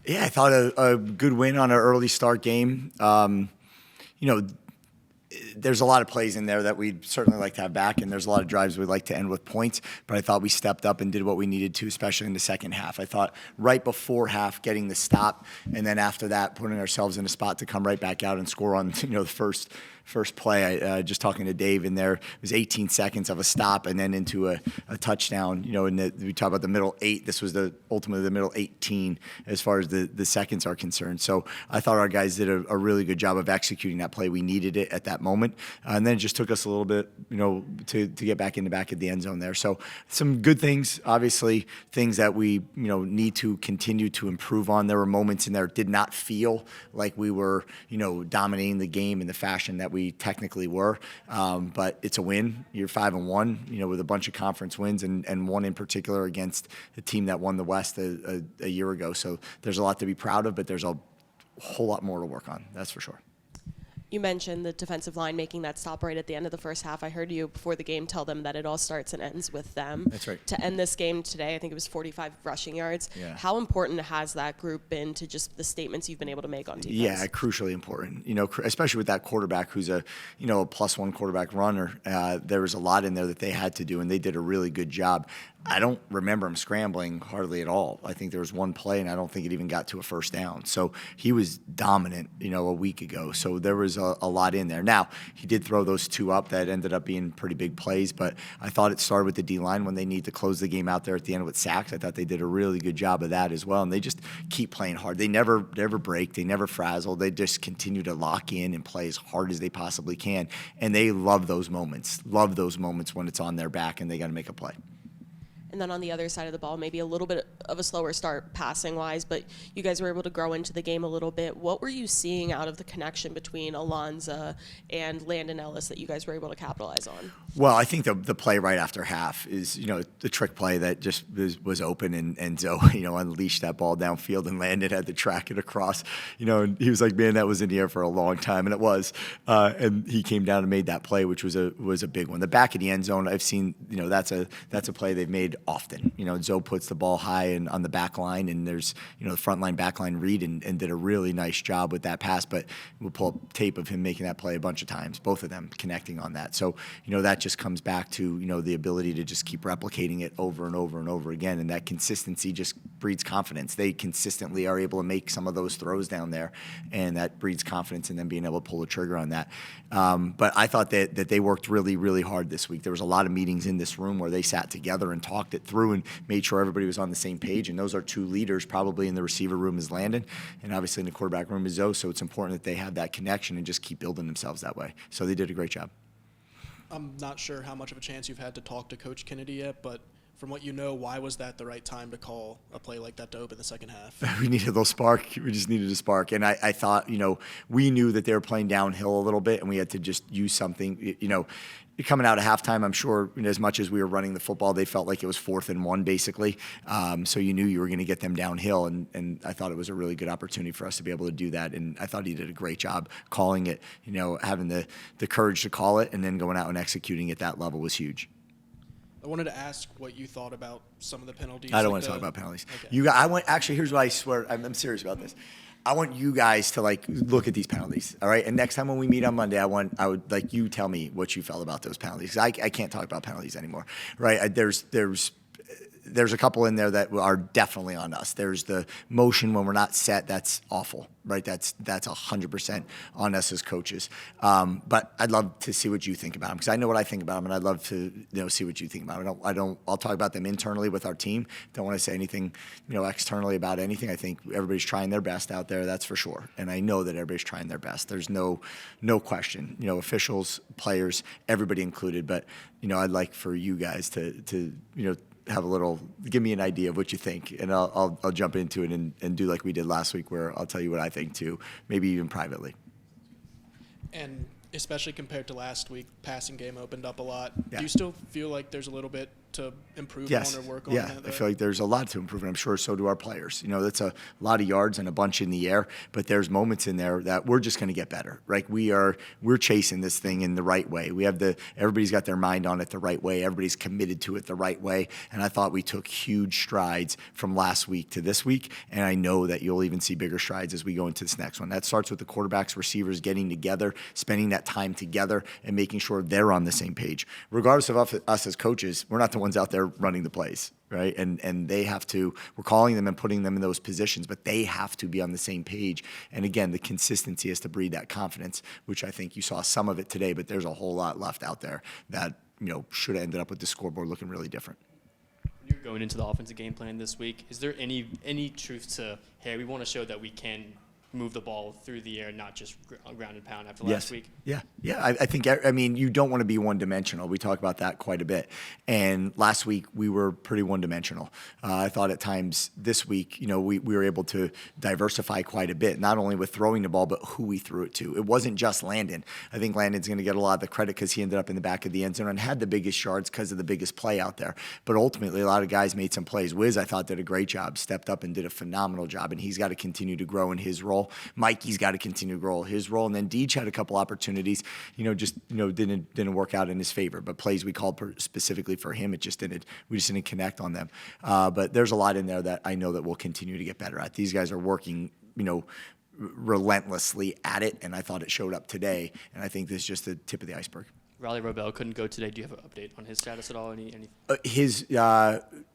Yeah, I thought a good win on an early start game. You know, there's a lot of plays in there that we'd certainly like to have back, and there's a lot of drives we'd like to end with points, but I thought we stepped up and did what we needed to, especially in the second half. I thought right before half, getting the stop, and then after that, putting ourselves in a spot to come right back out and score on, the first play. Just talking to Dave in there, it was 18 seconds of a stop and then into a touchdown. We talk about the middle 8. This was ultimately the middle 18 as far as the seconds are concerned. So I thought our guys did a really good job of executing that play. We needed it at that moment. And then it just took us a little bit, to get back in the back of the end zone there. So some good things, obviously, things that we, need to continue to improve on. There were moments in there that did not feel like we were, dominating the game in the fashion that we technically were. But it's a win. You're 5-1, with a bunch of conference wins and one in particular against the team that won the West a year ago. So there's a lot to be proud of, but there's a whole lot more to work on. That's for sure. You mentioned the defensive line making that stop right at the end of the first half. I heard you before the game tell them that it all starts and ends with them. That's right. To end this game today, I think it was 45 rushing yards. Yeah. How important has that group been to just the statements you've been able to make on defense? Yeah, crucially important. Especially with that quarterback who's a +1 quarterback runner. There was a lot in there that they had to do, and they did a really good job. I don't remember him scrambling hardly at all. I think there was one play, and I don't think it even got to a first down. So he was dominant, a week ago. So there was a lot in there. Now, he did throw those 2 up that ended up being pretty big plays, but I thought it started with the D-line when they need to close the game out there at the end with sacks. I thought they did a really good job of that as well, and they just keep playing hard. They never break. They never frazzle. They just continue to lock in and play as hard as they possibly can, and they love those moments when it's on their back and they got to make a play. And then on the other side of the ball, maybe a little bit of a slower start passing-wise, but you guys were able to grow into the game a little bit. What were you seeing out of the connection between Alonza and Landon Ellis that you guys were able to capitalize on? Well, I think the play right after half is, the trick play that just was open, and Zoe, unleashed that ball downfield, and Landon had to track it across, and he was like, man, that was in the air for a long time, and it was. And he came down and made that play, which was a big one. The back of the end zone, I've seen, that's a play they've made often. Zoe puts the ball high and on the back line, and there's, the front line, back line read and did a really nice job with that pass, but we'll pull up tape of him making that play a bunch of times, both of them connecting on that. So, that just comes back to, the ability to just keep replicating it over and over and over again, and that consistency just breeds confidence. They consistently are able to make some of those throws down there, and that breeds confidence in them being able to pull the trigger on that. But I thought that they worked really, really hard this week. There was a lot of meetings in this room where they sat together and talked it through and made sure everybody was on the same page, and those are 2 leaders probably in the receiver room is Landon, and obviously in the quarterback room is Zoe, so it's important that they have that connection and just keep building themselves that way. So they did a great job. I'm not sure how much of a chance you've had to talk to Coach Kennedy yet, but from what you know, why was that the right time to call a play like that to open the second half? We needed a little spark. We just needed a spark. And I thought, we knew that they were playing downhill a little bit, and we had to just use something, coming out of halftime, I'm sure as much as we were running the football, they felt like it was 4th and 1 basically. So you knew you were going to get them downhill, and I thought it was a really good opportunity for us to be able to do that. And I thought he did a great job calling it, having the courage to call it and then going out and executing at that level was huge. I wanted to ask what you thought about some of the penalties. I don't want to talk about penalties. Okay. Actually, here's what I swear, I'm serious about this. I want you guys to look at these penalties, all right? And next time when we meet on Monday, I would like you tell me what you felt about those penalties. 'Cause I can't talk about penalties anymore, right? There's a couple in there that are definitely on us. There's the motion when we're not set. That's awful, right? That's 100% on us as coaches. But I'd love to see what you think about them, because I know what I think about them, and I'd love to see what you think about them. I'll talk about them internally with our team. Don't want to say anything externally about anything. I think everybody's trying their best out there. That's for sure. And I know that everybody's trying their best. There's no question. Officials, players, everybody included. But I'd like for you guys to give me an idea of what you think, and I'll jump into it and do like we did last week, where I'll tell you what I think too, maybe even privately. And especially compared to last week, passing game opened up a lot. Yeah. Do you still feel like there's a little bit to improve Yes. on or work on? Yeah, that I there? feel like there's a lot to improve, and I'm sure so do our players. That's a lot of yards and a bunch in the air, but there's moments in there that we're just going to get better. Like we're chasing this thing in the right way. Everybody's got their mind on it the right way. Everybody's committed to it the right way, and I thought we took huge strides from last week to this week, and I know that you'll even see bigger strides as we go into this next one. That starts with the quarterbacks, receivers getting together, spending that time together, and making sure they're on the same page. Regardless of us as coaches, we're not the ones out there running the plays, right? And they have to, we're calling them and putting them in those positions, but they have to be on the same page. And again, the consistency is to breed that confidence, which I think you saw some of it today, but there's a whole lot left out there that, should have ended up with the scoreboard looking really different. When you're going into the offensive game plan this week, is there any truth to, hey, we want to show that we can move the ball through the air, not just ground and pound after last week? Yeah. I think, you don't want to be one-dimensional. We talk about that quite a bit. And last week, we were pretty one-dimensional. I thought at times this week, we were able to diversify quite a bit, not only with throwing the ball, but who we threw it to. It wasn't just Landon. I think Landon's going to get a lot of the credit because he ended up in the back of the end zone and had the biggest yards because of the biggest play out there. But ultimately, a lot of guys made some plays. Wiz, I thought, did a great job, stepped up and did a phenomenal job, and he's got to continue to grow in his role. Mikey's got to continue to grow his role, and then Deej had a couple opportunities, didn't work out in his favor. But plays we called specifically for him, we just didn't connect on them. But there's a lot in there that I know that we'll continue to get better at. These guys are working, relentlessly at it, and I thought it showed up today. And I think this is just the tip of the iceberg. Riley Robel couldn't go today. Do you have an update on his status at all?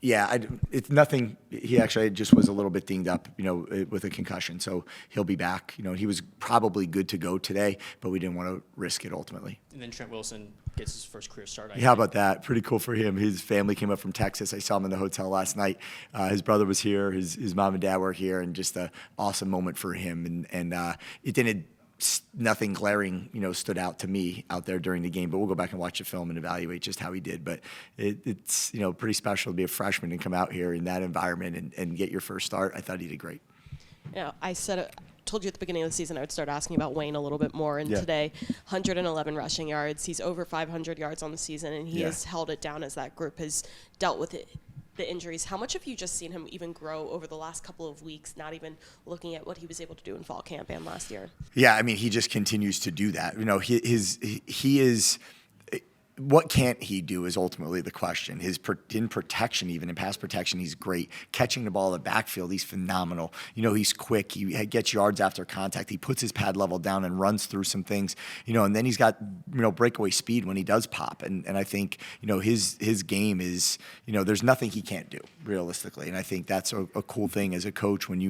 It's nothing. He actually just was a little bit dinged up, with a concussion. So he'll be back. He was probably good to go today, but we didn't want to risk it ultimately. And then Trent Wilson gets his first career start. How about that? Pretty cool for him. His family came up from Texas. I saw him in the hotel last night. His brother was here. His mom and dad were here, and just an awesome moment for him. And it didn't. Nothing glaring, stood out to me out there during the game, but we'll go back and watch the film and evaluate just how he did. But it's pretty special to be a freshman and come out here in that environment and get your first start. I thought he did great. I told you at the beginning of the season I would start asking about Wayne a little bit more, and today, 111 rushing yards. He's over 500 yards on the season, and he has held it down as that group has dealt with it. The injuries. How much have you just seen him even grow over the last couple of weeks, not even looking at what he was able to do in fall camp and last year? Yeah, he just continues to do that. He is. What can't he do is ultimately the question. In protection, even in pass protection, he's great. Catching the ball in the backfield, he's phenomenal. He's quick. He gets yards after contact. He puts his pad level down and runs through some things. And then he's got breakaway speed when he does pop. And I think his game is there's nothing he can't do realistically. And I think that's a cool thing as a coach when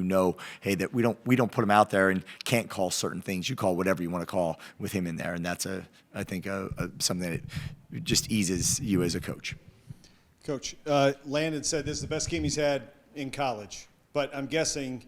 hey, that we don't put him out there and can't call certain things. You call whatever you want to call with him in there, and that's I think something that just eases you as a coach. Coach, Landon said this is the best game he's had in college, but I'm guessing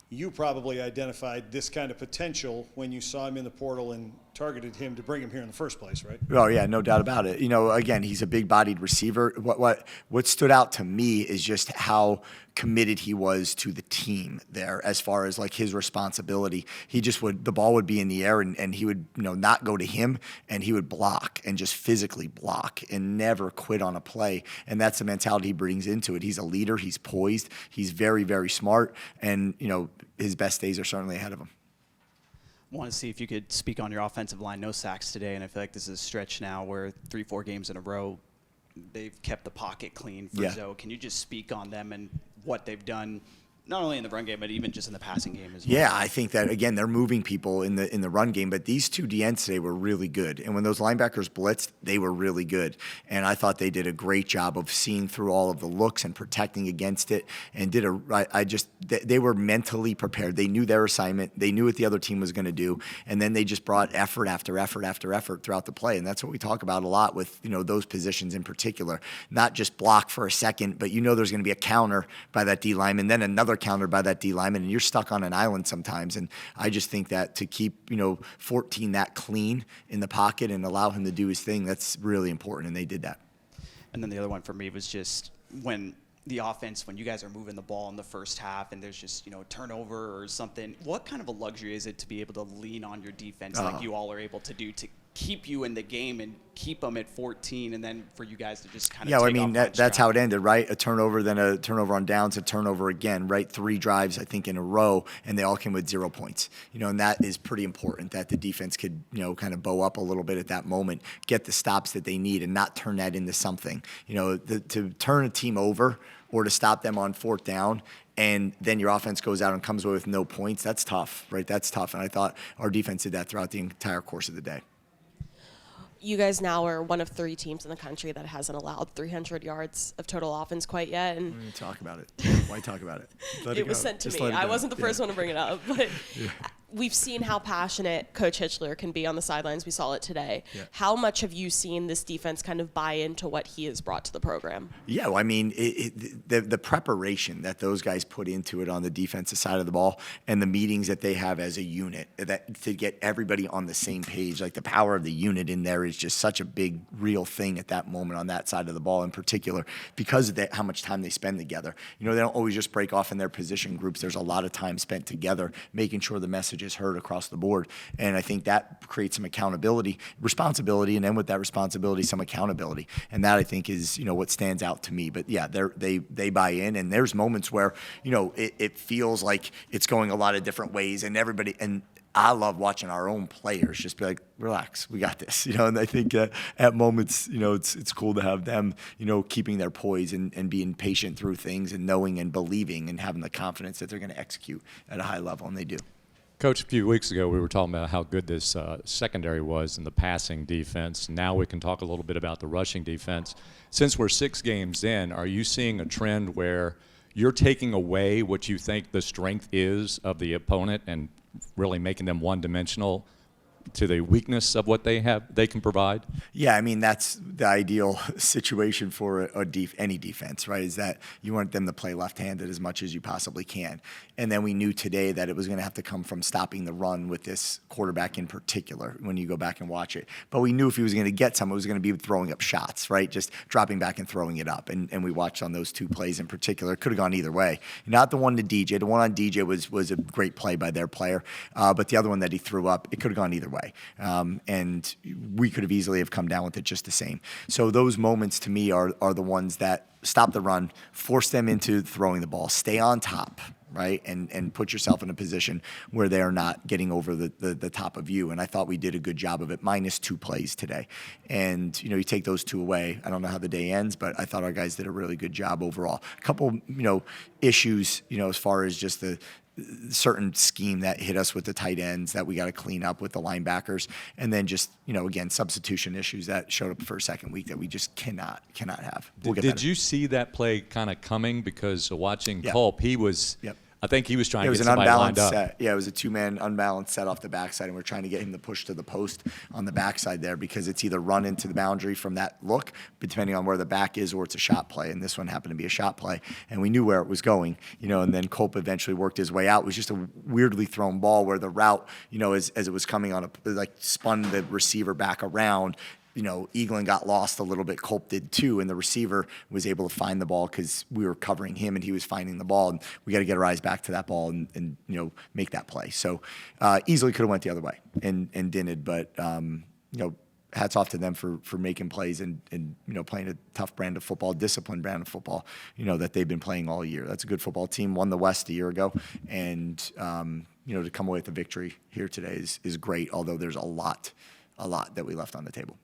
you probably identified this kind of potential when you saw him in the portal and targeted him to bring him here in the first place, right? Oh yeah, no doubt about it. Again, he's a big-bodied receiver. What stood out to me is just how committed he was to the team there, as far as like his responsibility. The ball would be in the air, and he would not go to him, and he would block and just physically block and never quit on a play. And that's the mentality he brings into it. He's a leader. He's poised. He's very, very smart, and his best days are certainly ahead of him. Want to see if you could speak on your offensive line. No sacks today, and I feel like this is a stretch now where 3-4 games in a row they've kept the pocket clean for Zoe. Can you just speak on them and what they've done, not only in the run game, but even just in the passing game as well? Yeah, I think that, again, they're moving people in the run game, but these two DNs today were really good. And when those linebackers blitzed, they were really good. And I thought they did a great job of seeing through all of the looks and protecting against it, and they were mentally prepared. They knew their assignment. They knew what the other team was going to do. And then they just brought effort after effort after effort throughout the play. And that's what we talk about a lot with, those positions in particular. Not just block for a second, but there's going to be a counter by that D lineman, then another countered by that D lineman, and you're stuck on an island sometimes. And I just think that to keep 14 that clean in the pocket and allow him to do his thing, that's really important, and they did that. And then the other one for me was just when the offense, when you guys are moving the ball in the first half and there's just turnover or something, what kind of a luxury is it to be able to lean on your defense like you all are able to do to keep you in the game and keep them at 14, and then for you guys to just kind of Yeah, take well, I mean, off one that's how it stride? ended, right? A turnover, then a turnover on downs, a turnover again, right? 3 drives, I think, in a row, and they all came with 0 points. And that is pretty important that the defense could, kind of bow up a little bit at that moment, get the stops that they need, and not turn that into something. To turn a team over or to stop them on 4th down, and then your offense goes out and comes away with no points, that's tough, right? That's tough. And I thought our defense did that throughout the entire course of the day. You guys now are one of 3 teams in the country that hasn't allowed 300 yards of total offense quite yet. And Talk about it. Why talk about it? it was sent to me. I wasn't the first one to bring it up, but we've seen how passionate Coach Hitchler can be on the sidelines. We saw it today. Yeah. How much have you seen this defense kind of buy into what he has brought to the program? Yeah, well, I mean, the preparation that those guys put into it on the defensive side of the ball, and the meetings that they have as a unit, that to get everybody on the same page, like the power of the unit in there is just such a big, real thing at that moment on that side of the ball in particular, because of how much time they spend together. They don't always just break off in their position groups. There's a lot of time spent together, making sure the message is heard across the board. And I think that creates some accountability, responsibility, and then with that responsibility, some accountability. And that, I think, is what stands out to me. But yeah, they buy in, and there's moments where it feels like it's going a lot of different ways, and everybody, and I love watching our own players just be like, relax, we got this, and I think at moments, it's cool to have them, keeping their poise and being patient through things, and knowing and believing and having the confidence that they're going to execute at a high level, and they do. Coach, a few weeks ago we were talking about how good this secondary was in the passing defense. Now we can talk a little bit about the rushing defense. Since we're 6 games in, are you seeing a trend where you're taking away what you think the strength is of the opponent and really making them one-dimensional to the weakness of what they can provide? Yeah, I mean, that's the ideal situation for any defense, right? Is that you want them to play left-handed as much as you possibly can. And then we knew today that it was going to have to come from stopping the run with this quarterback in particular when you go back and watch it. But we knew if he was going to get some, it was going to be throwing up shots, right? Just dropping back and throwing it up. And we watched on those 2 plays in particular. It could have gone either way. Not the one to DJ. The one on DJ was a great play by their player. But the other one that he threw up, it could have gone either way. And we could have easily have come down with it just the same. So those moments to me are the ones that stop the run, force them into throwing the ball, stay on top, right? And put yourself in a position where they are not getting over the top of you. And I thought we did a good job of it, minus 2 plays today. And, you take those 2 away. I don't know how the day ends, but I thought our guys did a really good job overall. A couple, issues, as far as just the certain scheme that hit us with the tight ends that we got to clean up with the linebackers, and then just again, substitution issues that showed up for a second week that we just cannot have. Did you see that play kind of coming? Because watching Yep. Culp, he was Yep. I think he was trying It to was get an somebody lined unbalanced up. set. Yeah, it was a 2-man unbalanced set off the backside, and we're trying to get him to push to the post on the backside there, because it's either run into the boundary from that look, depending on where the back is, or it's a shot play. And this one happened to be a shot play, and we knew where it was going. And then Culp eventually worked his way out. It was just a weirdly thrown ball where the route, as it was coming on spun the receiver back around. Eaglin got lost a little bit. Culp did too, and the receiver was able to find the ball because we were covering him and he was finding the ball. And we got to get our eyes back to that ball and make that play. So easily could have went the other way and didn't. But hats off to them for making plays and playing a tough brand of football, disciplined brand of football. That they've been playing all year. That's a good football team. Won the West a year ago, and to come away with the victory here today is great. Although there's a lot that we left on the table.